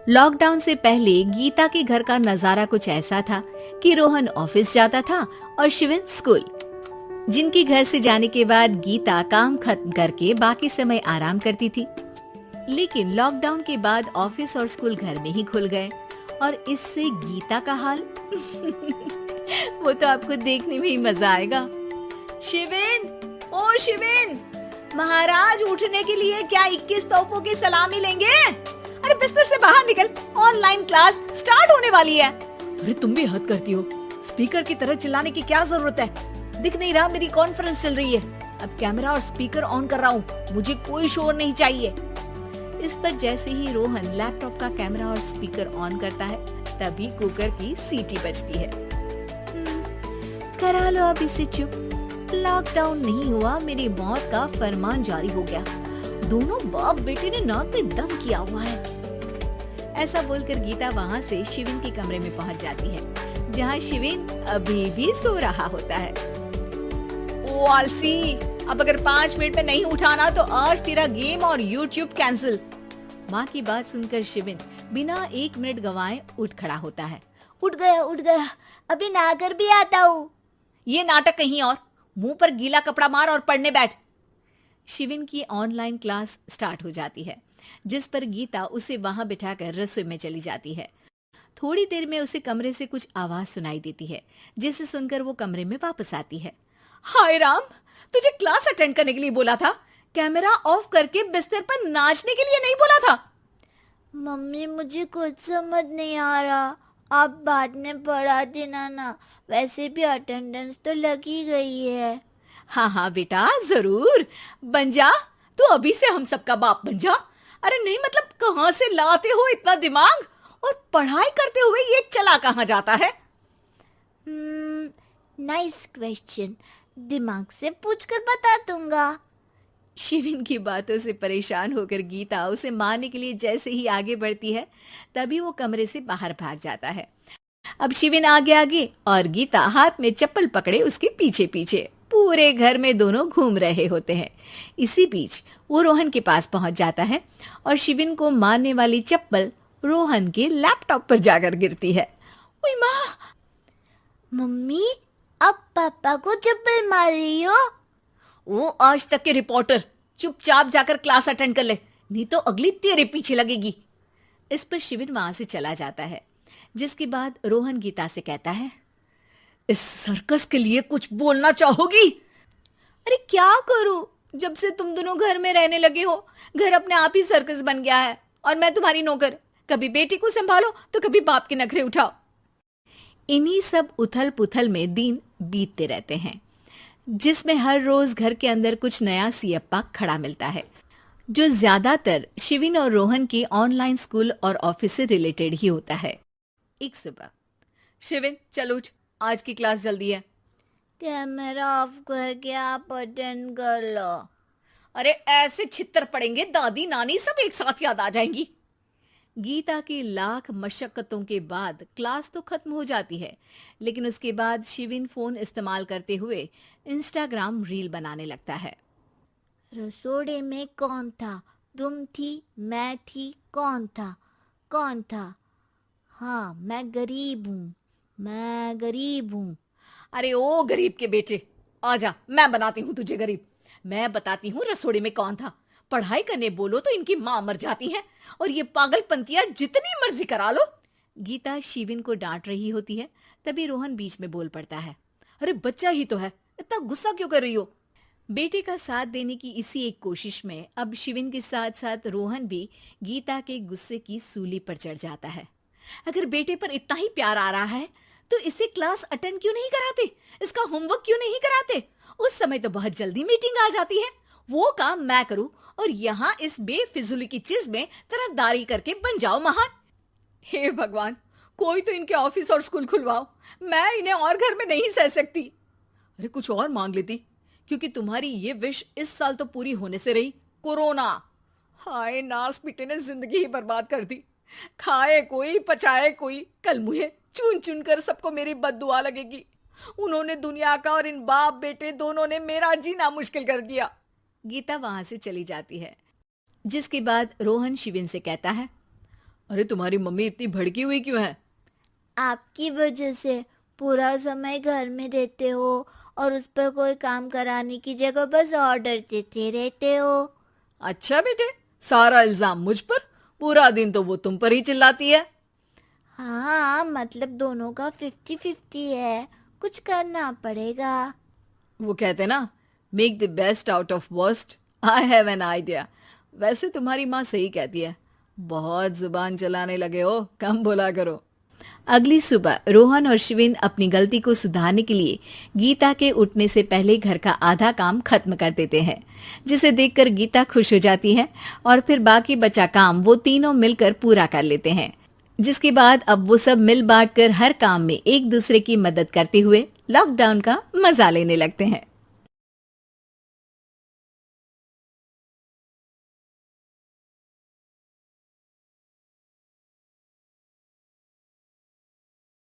Lockdown से पहले गीता के घर का नजारा कुछ ऐसा था कि रोहन ऑफिस जाता था और शिवन स्कूल। जिनके घर से जाने के बाद गीता काम खत्म करके बाकी समय आराम करती थी। लेकिन लॉकडाउन के बाद ऑफिस और स्कूल घर में ही खुल गए और इससे गीता का हाल वो तो आपको देखने में ही मजा आएगा। शिवेन, ओ शिवेन, महाराज उठने के लिए क्या 21 तोपों की सलामी लेंगे? अरे बिस्तर से बाहर निकल, ऑनलाइन क्लास स्टार्ट होने वाली है। अरे तुम भी हद करती हो, स्पीकर की तरह चिल्लाने की क्या जरूरत है? दिख नहीं रहा मेरी कॉन्फ्रेंस चल रही है। अब कैमरा और स्पीकर ऑन कर रहा हूँ, मुझे कोई शोर नहीं चाहिए। इस पर जैसे ही रोहन लैपटॉप का कैमरा और स्पीकर ऑन करता है तभी कुकर की सीटी बजती है। करा लो अब इसे चुप। लॉकडाउन नहीं हुआ, मेरी मौत का फरमान जारी हो गया। दोनों बाप बेटे ने नाक में दम किया हुआ है। ऐसा बोलकर गीता वहाँ से शिवेन के कमरे में पहुँच जाती है, जहाँ शिवेन अभी भी सो रहा होता है। ओ आलसी, अब अगर 5 मिनट में नहीं उठाना तो आज तेरा गेम और यूट्यूब कैंसिल। माँ की बात सुनकर शिवेन बिना 1 मिनट गंवाए उठ खड़ा होता है। उठ गया, अभी नहाकर भी आता हूँ। ये नाटक कहीं और, मुंह पर गीला कपड़ा मार और पढ़ने बैठ। शिवेन की ऑनलाइन क्लास स्टार्ट हो जाती है, जिस पर गीता उसे वहां बिठाकर रसोई में चली जाती है। थोड़ी देर में उसे कमरे से कुछ आवाज सुनाई देती है, जिसे सुनकर वो कमरे में वापस आती है। हाय राम, तुझे क्लास अटेंड करने के लिए बोला था, कैमरा ऑफ करके बिस्तर पर नाचने के लिए नहीं बोला था। मम्मी मुझे कुछ समझ नहीं आ रहा, आप बाद में पढ़ा देना ना, वैसे भी अटेंडेंस तो लगी गई है। हाँ हाँ बेटा, जरूर बन जा, तू अभी से हम सबका बाप बन जा। अरे नहीं मतलब कहाँ से लाते हो इतना दिमाग, और पढ़ाई करते हुए ये चला कहाँ जाता है? नाइस क्वेश्चन, दिमाग से पूछकर बता दूंगा। शिवेन की बातों से परेशान होकर गीता उसे मारने के लिए जैसे ही आगे बढ़ती है तभी वो कमरे से बाहर भाग जाता है। अब शिवेन आगे आगे और गीता हाथ में चप्पल पकड़े उसके पीछे पीछे पूरे घर में दोनों घूम रहे होते हैं। इसी बीच वो रोहन के पास पहुंच जाता है और शिवेन को मारने वाली चप्पल रोहन के लैपटॉप पर जाकर गिरती है। ओए माँ! मम्मी, अब पापा को चप्पल मार रही हो? वो आज तक के रिपोर्टर, चुपचाप जाकर क्लास अटेंड कर ले, नहीं तो अगली तेरे पीछे लगेगी। इस पर शिवेन वहां से चला जाता है, जिसके बाद रोहन गीता से कहता है, इस सर्कस के लिए कुछ बोलना चाहोगी? अरे क्या करूं, जब से तुम दोनों घर में रहने लगे हो, घर अपने आप ही सर्कस बन गया है और मैं तुम्हारी नौकर। कभी बेटी को संभालो तो कभी बाप के नखरे उठाओ। इन्हीं सब उथल पुथल में दिन बीतते रहते हैं, जिसमें हर रोज घर के अंदर कुछ नया सियप्पा खड़ा मिलता है, जो ज्यादातर शिवेन और रोहन की ऑनलाइन स्कूल और ऑफिस से रिलेटेड ही होता है। एक सुबह, शिवेन चल उठ, आज की क्लास जल्दी है। कैमरा ऑफ करके आप अटेंड कर लो। अरे ऐसे छित्तर पड़ेंगे, दादी नानी सब एक साथ याद आ जाएंगी। गीता की लाख मशक्कतों के बाद क्लास तो खत्म हो जाती है, लेकिन उसके बाद शिवेन फोन इस्तेमाल करते हुए इंस्टाग्राम रील बनाने लगता है। रसोड़े में कौन था? तुम थी, मैं थी, कौन था? कौन था? हाँ, मैं गरीब हूँ। अरे ओ गरीब के बेटे, आजा, मैं बनाती हूँ तुझे गरीब। मैं बताती हूँ रसोड़े में कौन था। पढ़ाई करने बोलो तो इनकी माँ मर जाती है, और ये पागलपंतियां जितनी मर्जी करा लो। गीता शिवेन को डांट रही होती है, तभी रोहन बीच में बोल पड़ता है। अरे बच्चा ही तो है, इतना गुस्सा क्यों कर रही हो? बेटे का साथ देने की इसी एक कोशिश में अब शिवेन के साथ साथ रोहन भी गीता के गुस्से की सूली पर चढ़ जाता है। अगर बेटे पर इतना ही प्यार आ रहा है तो इसे क्लास अटेंड क्यों नहीं कराते, इसका होमवर्क क्यों नहीं कराते? उस समय तो बहुत जल्दी मीटिंग आ जाती है, वो काम मैं करूं और यहाँ इस बेफिजुली की चीज में तरफदारी करके बन जाओ महान। हे भगवान, कोई तो इनके ऑफिस और स्कूल खुलवाओ, मैं इन्हें और घर में नहीं सह सकती। अरे कुछ और मांग लेती, क्योंकि तुम्हारी ये विश इस साल तो पूरी होने से रही, कोरोना। हाय नास बेटे ने जिंदगी ही बर्बाद कर दी। खाए कोई पचाए कोई, कल मुझे चुन चुन कर सबको मेरी बद्दुआ लगेगी। उन्होंने दुनिया का और इन बाप बेटे दोनों ने मेरा जीना मुश्किल कर दिया। गीता वहां से चली जाती है, जिसके बाद रोहन शिवेन से कहता है, अरे तुम्हारी मम्मी इतनी भड़की हुई क्यों है? आपकी वजह से पूरा समय घर में रहते हो और उस पर कोई काम कराने की जगह बस ऑर्डर देते रहते हो। अच्छा बेटे, सारा इल्जाम मुझ पर? पूरा दिन तो वो तुम पर ही चिल्लाती है। हाँ, मतलब दोनों का 50-50 है, कुछ करना पड़ेगा। वो कहते ना, make the best out of worst. I have an idea. वैसे तुम्हारी माँ सही कहती है, बहुत जुबान चलाने लगे हो, कम बोला करो। अगली सुबह रोहन और शिविन अपनी गलती को सुधारने के लिए गीता के उठने से पहले घर का आधा काम खत्म कर देते हैं, जिसे देखकर गीता खुश हो जाती है और फिर बाकी बचा काम वो तीनों मिलकर पूरा कर लेते हैं। जिसके बाद अब वो सब मिल बांट कर हर काम में एक दूसरे की मदद करते हुए लॉकडाउन का मजा लेने लगते हैं।